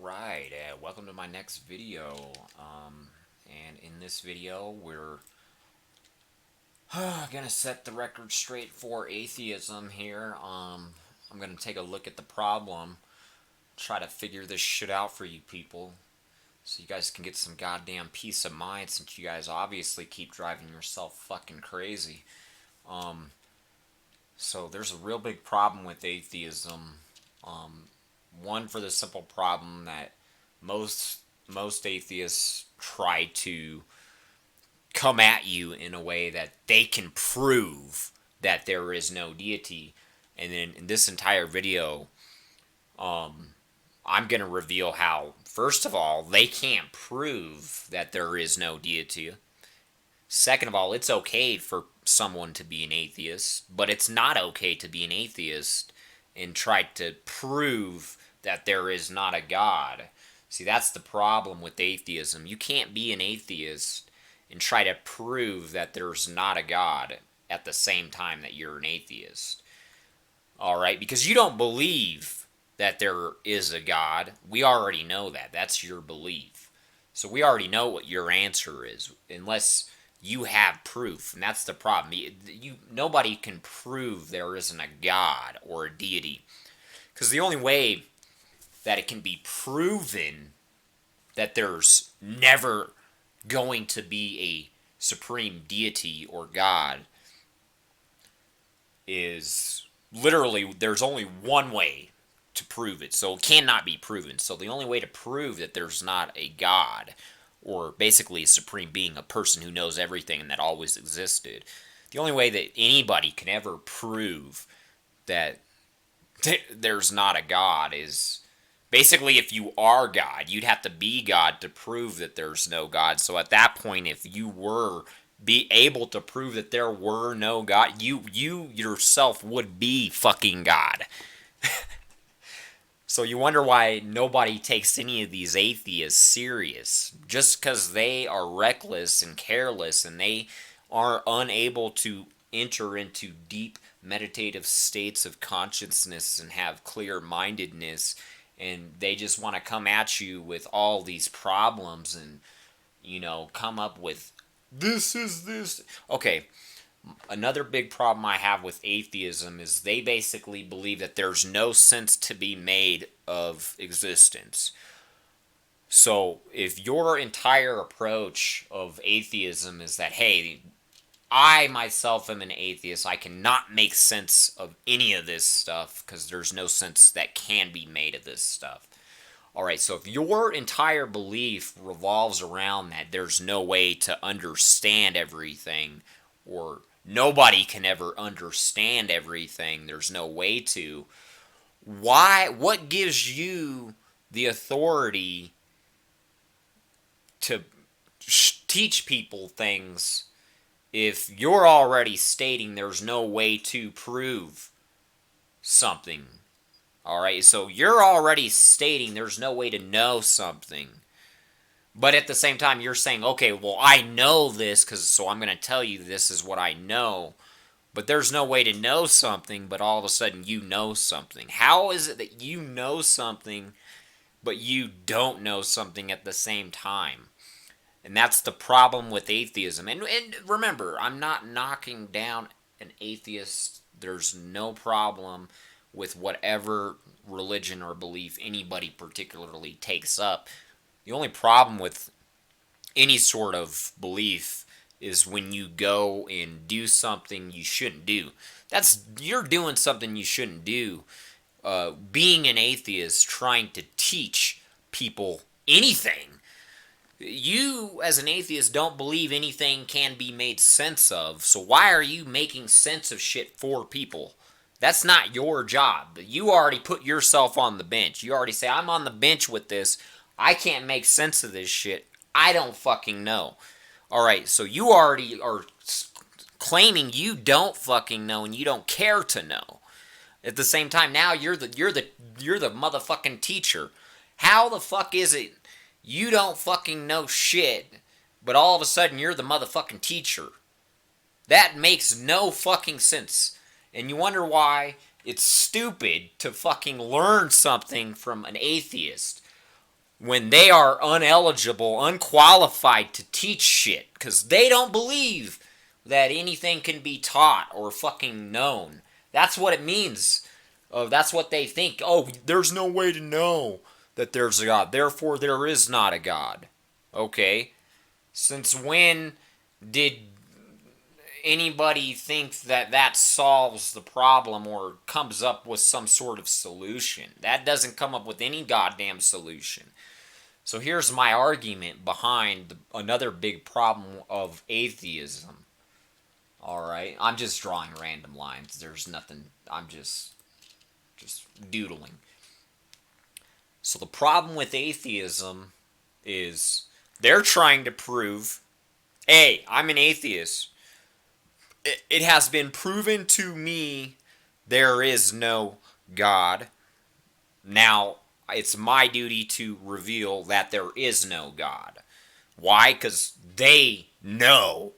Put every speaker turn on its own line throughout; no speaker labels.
Alright, welcome to my next video. And in this video, we're gonna set the record straight for atheism here. I'm gonna take a look at the problem, try to figure this shit out for you people, so you guys can get some goddamn peace of mind, since you guys obviously keep driving yourself fucking crazy. So there's a real big problem with atheism. One, for the simple problem that most atheists try to come at you in a way that they can prove that there is no deity. And then in this entire video, I'm going to reveal how, first of all, they can't prove that there is no deity. Second of all, it's okay for someone to be an atheist, but it's not okay to be an atheist and try to prove that there is not a God. See, that's the problem with atheism. You can't be an atheist and try to prove that there's not a God at the same time that you're an atheist. Alright? Because you don't believe that there is a God. We already know that. That's your belief. So we already know what your answer is, unless you have proof, and that's the problem. Nobody can prove there isn't a God or a deity, because the only way that it can be proven that there's never going to be a supreme deity or God is literally, there's only one way to prove it, so it cannot be proven. So the only way to prove that there's not a God, or basically a supreme being, a person who knows everything and that always existed, the only way that anybody can ever prove that there's not a God is basically, if you are God, you'd have to be God to prove that there's no God. So at that point, if you were be able to prove that there were no God, you yourself would be fucking God. So you wonder why nobody takes any of these atheists serious. Just because they are reckless and careless, and they are unable to enter into deep meditative states of consciousness and have clear-mindedness, and they just want to come at you with all these problems and, come up with, this is this. Okay, another big problem I have with atheism is they basically believe that there's no sense to be made of existence. So if your entire approach of atheism is that, hey, I myself am an atheist, I cannot make sense of any of this stuff because there's no sense that can be made of this stuff. Alright, so if your entire belief revolves around that there's no way to understand everything, or nobody can ever understand everything, there's no way to, what gives you the authority to teach people things if you're already stating there's no way to prove something? Alright, so you're already stating there's no way to know something. But at the same time, you're saying, okay, well, I know this, so I'm going to tell you this is what I know. But there's no way to know something, but all of a sudden you know something. How is it that you know something, but you don't know something at the same time? And that's the problem with atheism. And remember, I'm not knocking down an atheist. There's no problem with whatever religion or belief anybody particularly takes up. The only problem with any sort of belief is when you go and do something you shouldn't do. You're doing something you shouldn't do. Being an atheist, trying to teach people anything. You, as an atheist, don't believe anything can be made sense of, so why are you making sense of shit for people? That's not your job. You already put yourself on the bench. You already say, I'm on the bench with this. I can't make sense of this shit. I don't fucking know. Alright, so you already are claiming you don't fucking know and you don't care to know. At the same time, now you're the motherfucking teacher. How the fuck is it you don't fucking know shit, but all of a sudden you're the motherfucking teacher? That makes no fucking sense. And you wonder why it's stupid to fucking learn something from an atheist. when they are uneligible, unqualified to teach shit, because they don't believe that anything can be taught or fucking known. That's what it means. That's what they think. Oh, there's no way to know that there's a God. Therefore, there is not a God. Okay. Since when did anybody think that that solves the problem or comes up with some sort of solution? That doesn't come up with any goddamn solution. So here's my argument behind another big problem of atheism. Alright, I'm just drawing random lines. There's nothing, I'm just doodling. So the problem with atheism is they're trying to prove, hey, I'm an atheist. It has been proven to me there is no God. Now, it's my duty to reveal that there is no God. Why? Because they know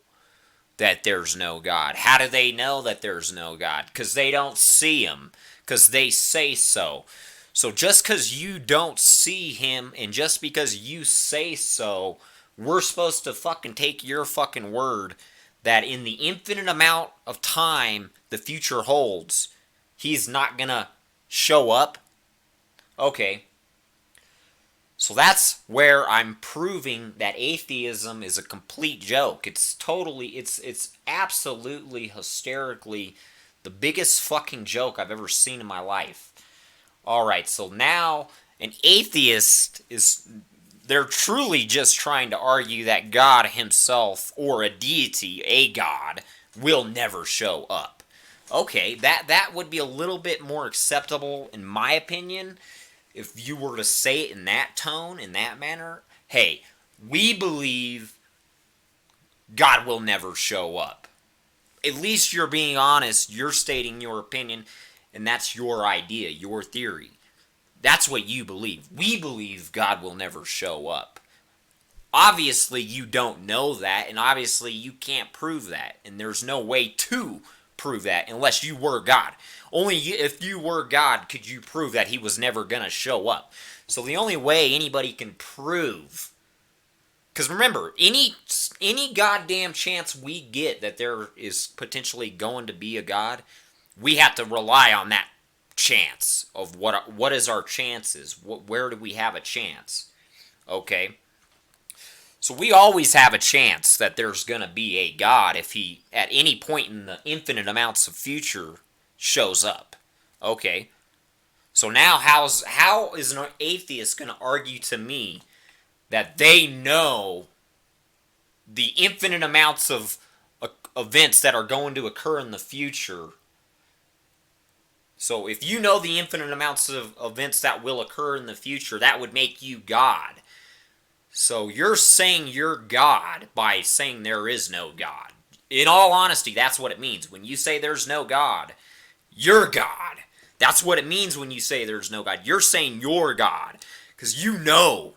that there's no God. How do they know that there's no God? Because they don't see him. Because they say so. So just because you don't see him, and just because you say so, we're supposed to fucking take your fucking word that in the infinite amount of time the future holds, he's not gonna show up? Okay. So that's where I'm proving that atheism is a complete joke. It's absolutely hysterically the biggest fucking joke I've ever seen in my life. Alright, so now an atheist they're truly just trying to argue that God himself, or a deity, a God, will never show up. Okay, that would be a little bit more acceptable in my opinion, if you were to say it in that tone, in that manner. Hey, we believe God will never show up. At least you're being honest, you're stating your opinion, and that's your idea, your theory. That's what you believe. We believe God will never show up. Obviously, you don't know that, and obviously you can't prove that, and there's no way to prove that unless you were God. Only if you were God could you prove that he was never going to show up. So the only way anybody can prove, because remember, any goddamn chance we get that there is potentially going to be a God, we have to rely on that chance of what is our chances, where do we have a chance. Okay, so we always have a chance that there's going to be a God if he at any point in the infinite amounts of future shows up. Okay, so now how is an atheist going to argue to me that they know the infinite amounts of events that are going to occur in the future? So if you know the infinite amounts of events that will occur in the future, that would make you God. So you're saying you're God by saying there is no God. In all honesty, that's what it means. When you say there's no God, you're God. That's what it means when you say there's no God. You're saying you're God. Because you know.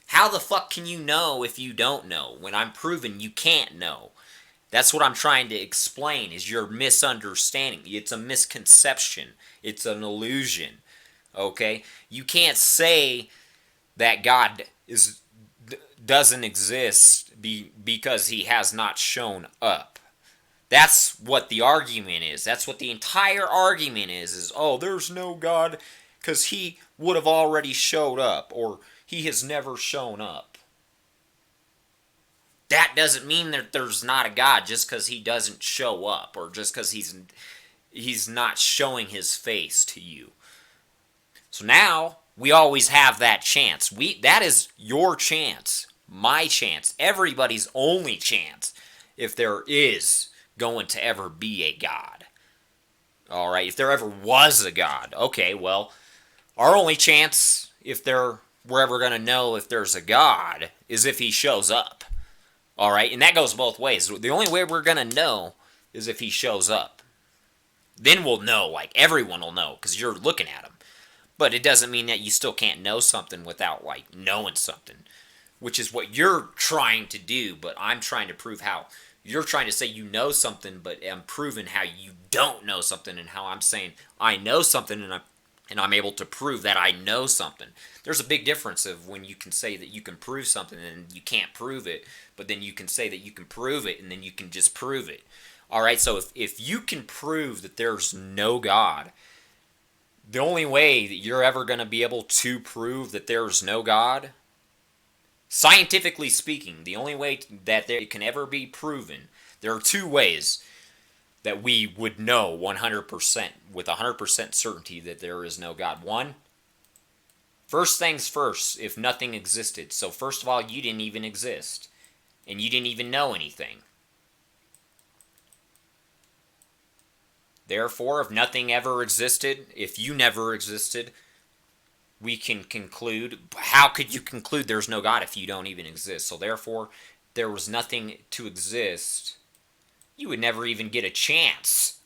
How the fuck can you know if you don't know? When I'm proving you can't know. That's what I'm trying to explain, is your misunderstanding. It's a misconception. It's an illusion. Okay? You can't say that God doesn't exist because he has not shown up. That's what the argument is. That's what the entire argument is oh, there's no God because he would have already showed up, or he has never shown up. That doesn't mean that there's not a God just because he doesn't show up, or just because he's not showing his face to you. So now we always have that chance. That is your chance, my chance, everybody's only chance if there is going to ever be a God. All right, if there ever was a God. Okay, well, our only chance if we're ever going to know if there's a God is if he shows up. All right, and that goes both ways. The only way we're going to know is if he shows up. Then we'll know, like everyone will know, because you're looking at him. But it doesn't mean that you still can't know something without, like, knowing something, which is what you're trying to do, but I'm trying to prove how. You're trying to say you know something, but I'm proving how you don't know something, and how I'm saying I know something, and I'm and I'm able to prove that I know something. There's a big difference of when you can say that you can prove something and you can't prove it, but then you can say that you can prove it and then you can just prove it. Alright, so if you can prove that there's no God, the only way that you're ever going to be able to prove that there's no God, scientifically speaking, the only way that it can ever be proven, there are two ways that we would know 100% with 100% certainty that there is no God. One, first things first, if nothing existed. So first of all, you didn't even exist, and you didn't even know anything. Therefore, if nothing ever existed, if you never existed, we can conclude, how could you conclude there's no God if you don't even exist? So therefore, there was nothing to exist. You would never even get a chance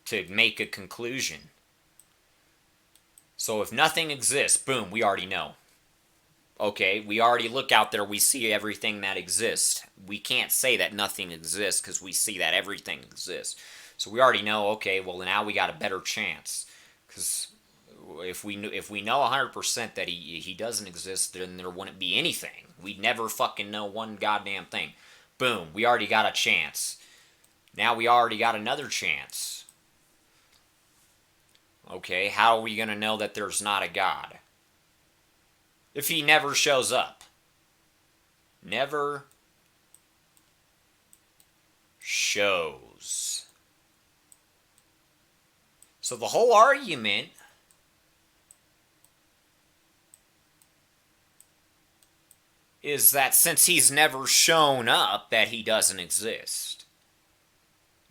to make a conclusion. So if nothing exists, boom, we already know. Okay, we already look out there, we see everything that exists. We can't say that nothing exists because we see that everything exists. So we already know, okay, well now we got a better chance. Because if we know 100% that he doesn't exist, then there wouldn't be anything. We'd never fucking know one goddamn thing. Boom, we already got a chance. Now we already got another chance. Okay, how are we going to know that there's not a God? If he never shows up. Never shows. So the whole argument is that since he's never shown up, that he doesn't exist.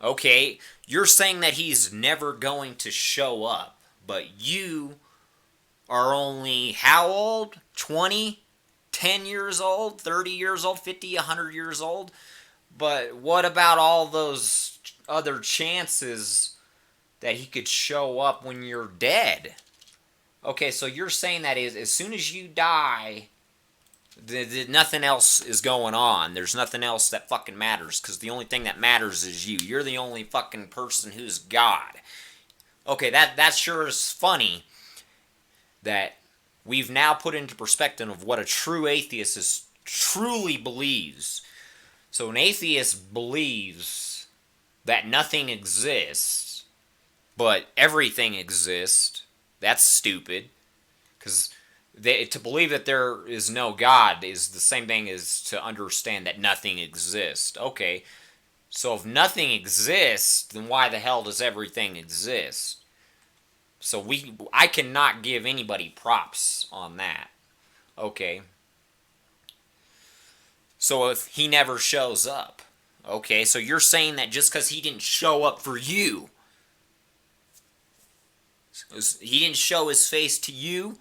Okay, you're saying that he's never going to show up, but you are only how old? 20? 10 years old? 30 years old? 50? 100 years old? But what about all those other chances that he could show up when you're dead? Okay, so you're saying that as soon as you die, nothing else is going on. There's nothing else that fucking matters, because the only thing that matters is you. You're the only fucking person who's God. Okay, that sure is funny that we've now put into perspective of what a true atheist truly believes. So an atheist believes that nothing exists, but everything exists. That's stupid, because to believe that there is no God is the same thing as to understand that nothing exists. Okay, so if nothing exists, then why the hell does everything exist? So I cannot give anybody props on that. Okay. So if he never shows up. Okay, so you're saying that just because he didn't show up for you, he didn't show his face to you,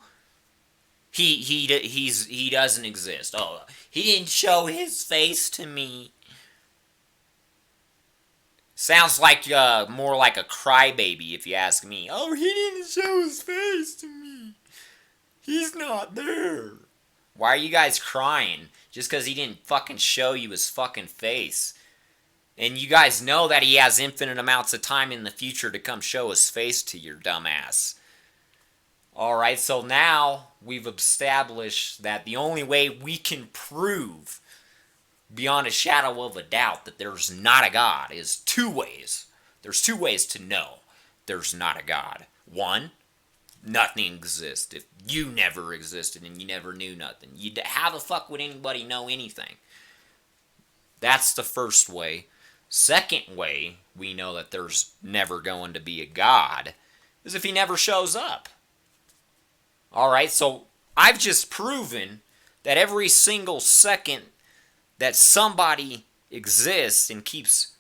he doesn't exist. Oh, he didn't show his face to me. Sounds like more like a crybaby, if you ask me. Oh, he didn't show his face to me. He's not there. Why are you guys crying? Just because he didn't fucking show you his fucking face. And you guys know that he has infinite amounts of time in the future to come show his face to your dumbass. Alright, so now we've established that the only way we can prove beyond a shadow of a doubt that there's not a God is two ways. There's two ways to know there's not a God. One, nothing exists. If you never existed and you never knew nothing, how the fuck would anybody know anything? That's the first way. Second way we know that there's never going to be a God is if he never shows up. Alright, so I've just proven that every single second that somebody exists and keeps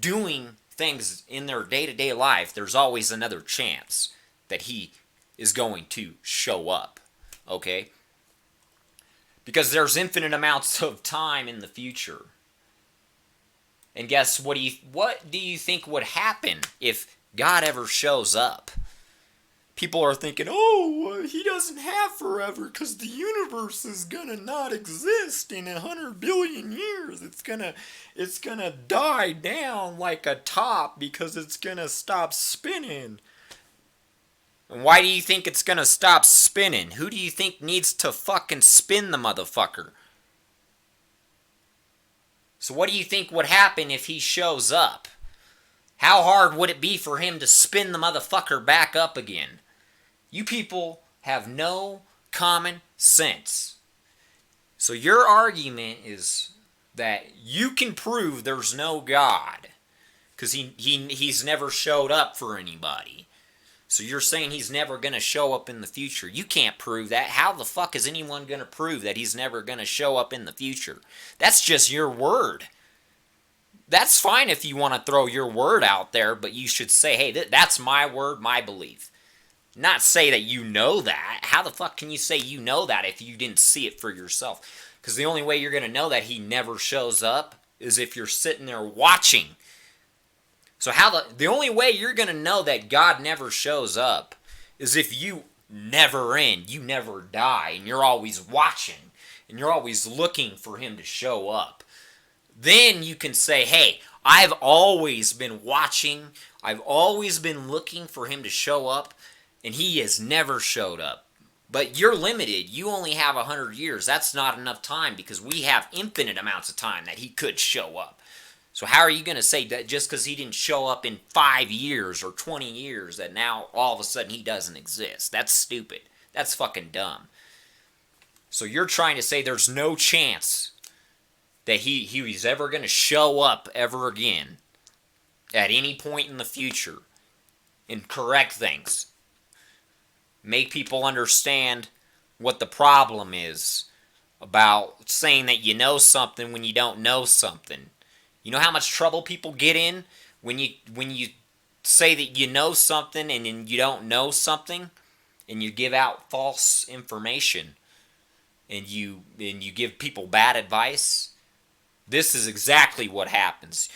doing things in their day-to-day life, there's always another chance that he is going to show up. Okay? Because there's infinite amounts of time in the future. And guess what do you think would happen if God ever shows up? People are thinking, oh, he doesn't have forever because the universe is gonna not exist in 100 billion years. It's gonna die down like a top because it's gonna stop spinning. And why do you think it's gonna stop spinning? Who do you think needs to fucking spin the motherfucker? So what do you think would happen if he shows up? How hard would it be for him to spin the motherfucker back up again? You people have no common sense. So your argument is that you can prove there's no God because he's never showed up for anybody. So you're saying he's never going to show up in the future. You can't prove that. How the fuck is anyone going to prove that he's never going to show up in the future? That's just your word. That's fine if you want to throw your word out there, but you should say, hey, that's my word, my belief. Not say that you know that. How the fuck can you say you know that if you didn't see it for yourself? Because the only way you're going to know that he never shows up is if you're sitting there watching. So the only way you're going to know that God never shows up is if you never end, you never die, and you're always watching, and you're always looking for him to show up. Then you can say, hey, I've always been watching, I've always been looking for him to show up, and he has never showed up. But you're limited. You only have 100 years. That's not enough time because we have infinite amounts of time that he could show up. So how are you going to say that just because he didn't show up in 5 years or 20 years that now all of a sudden he doesn't exist? That's stupid. That's fucking dumb. So you're trying to say there's no chance that he's ever going to show up ever again at any point in the future and correct things. Make people understand what the problem is about saying that you know something when you don't know something. You know how much trouble people get in when you say that you know something and then you don't know something, and you give out false information, and you give people bad advice. This is exactly what happens.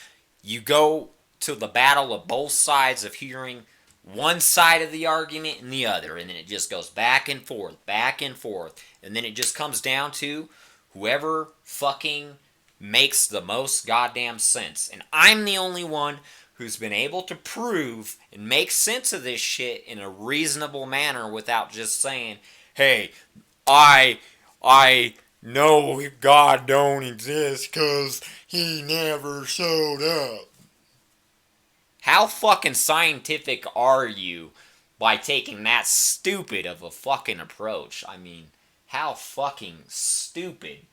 You go to the battle of both sides of hearing one side of the argument and the other, and then it just goes back and forth, and then it just comes down to whoever fucking makes the most goddamn sense. And I'm the only one who's been able to prove and make sense of this shit in a reasonable manner without just saying, hey, I know God don't exist because he never showed up. How fucking scientific are you by taking that stupid of a fucking approach? I mean, how fucking stupid